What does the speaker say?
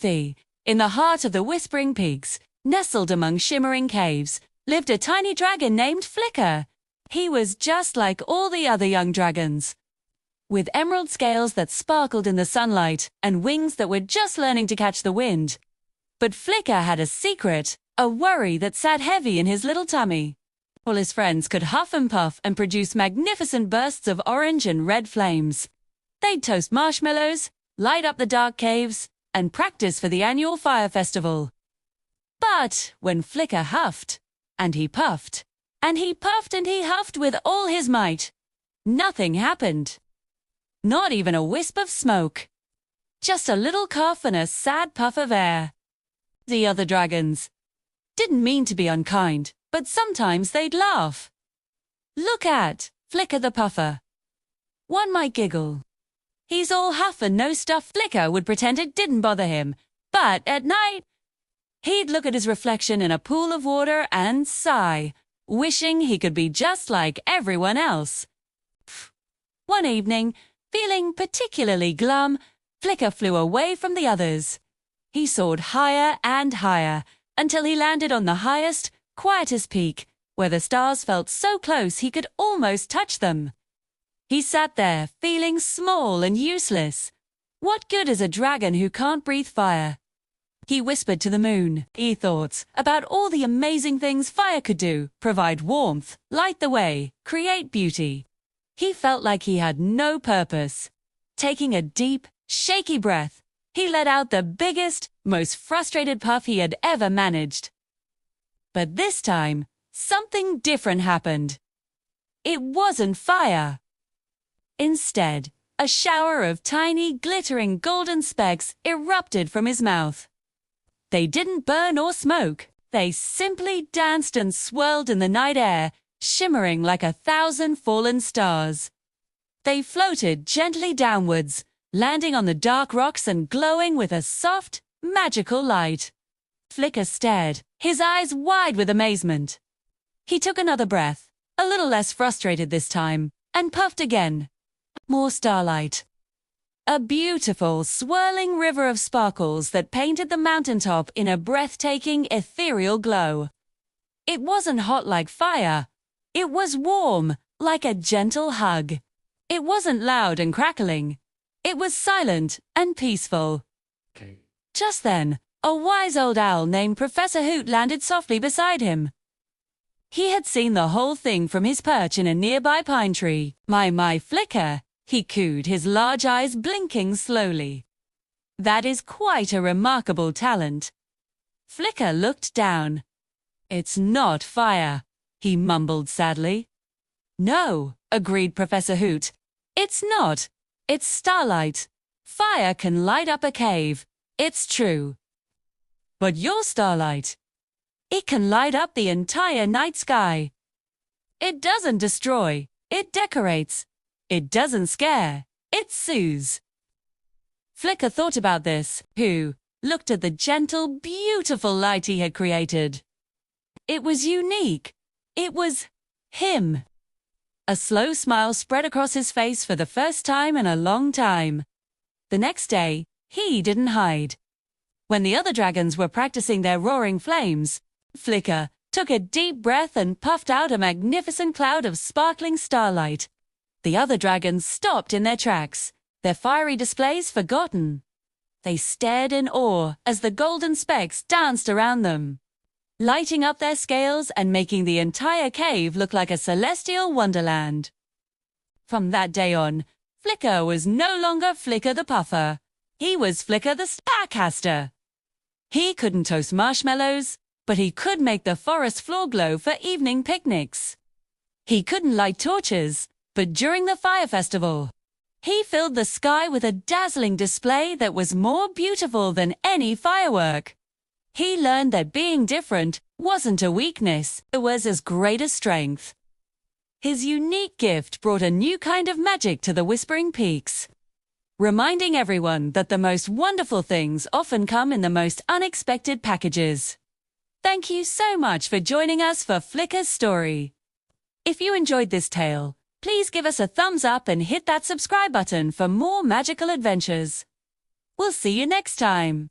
In the heart of the Whispering Peaks, nestled among shimmering caves, lived a tiny dragon named Flicker. He was just like all the other young dragons, with emerald scales that sparkled in the sunlight and wings that were just learning to catch the wind. But Flicker had a secret, a worry that sat heavy in his little tummy. All his friends could huff and puff and produce magnificent bursts of orange and red flames. They'd toast marshmallows, light up the dark caves, and practice for the annual fire festival. But when Flicker huffed, and he puffed, and he puffed and he huffed with all his might, nothing happened. Not even a wisp of smoke. Just a little cough and a sad puff of air. The other dragons didn't mean to be unkind, but sometimes they'd laugh. Look at Flicker the Puffer. One might giggle. He's all huff and no stuff. Flicker would pretend it didn't bother him, but at night, he'd look at his reflection in a pool of water and sigh, wishing he could be just like everyone else. One evening, feeling particularly glum, Flicker flew away from the others. He soared higher and higher until he landed on the highest, quietest peak, where the stars felt so close he could almost touch them. He sat there, feeling small and useless. What good is a dragon who can't breathe fire? He whispered to the moon, he thought, about all the amazing things fire could do: provide warmth, light the way, create beauty. He felt like he had no purpose. Taking a deep, shaky breath, he let out the biggest, most frustrated puff he had ever managed. But this time, something different happened. It wasn't fire. Instead, a shower of tiny, glittering golden specks erupted from his mouth. They didn't burn or smoke. They simply danced and swirled in the night air, shimmering like 1,000 fallen stars. They floated gently downwards, landing on the dark rocks and glowing with a soft, magical light. Flicker stared, his eyes wide with amazement. He took another breath, a little less frustrated this time, and puffed again. More starlight. A beautiful, swirling river of sparkles that painted the mountaintop in a breathtaking, ethereal glow. It wasn't hot like fire. It was warm, like a gentle hug. It wasn't loud and crackling. It was silent and peaceful. Just then, a wise old owl named Professor Hoot landed softly beside him. He had seen the whole thing from his perch in a nearby pine tree. My, Flicker, he cooed, his large eyes blinking slowly. That is quite a remarkable talent. Flicker looked down. It's not fire, he mumbled sadly. No, agreed Professor Hoot. It's not. It's starlight. Fire can light up a cave. It's true. But your starlight, it can light up the entire night sky. It doesn't destroy. It decorates. It doesn't scare. It soothes. Flicker thought about this, who looked at the gentle, beautiful light he had created. It was unique. It was him. A slow smile spread across his face for the first time in a long time. The next day, he didn't hide. When the other dragons were practicing their roaring flames, Flicker took a deep breath and puffed out a magnificent cloud of sparkling starlight. The other dragons stopped in their tracks, their fiery displays forgotten. They stared in awe as the golden specks danced around them, lighting up their scales and making the entire cave look like a celestial wonderland. From that day on, Flicker was no longer Flicker the Puffer. He was Flicker the Starcaster. He couldn't toast marshmallows, but he could make the forest floor glow for evening picnics. He couldn't light torches, but during the fire festival, he filled the sky with a dazzling display that was more beautiful than any firework. He learned that being different wasn't a weakness, it was his greatest strength. His unique gift brought a new kind of magic to the Whispering Peaks, reminding everyone that the most wonderful things often come in the most unexpected packages. Thank you so much for joining us for Flicker's story. If you enjoyed this tale, please give us a thumbs up and hit that subscribe button for more magical adventures. We'll see you next time.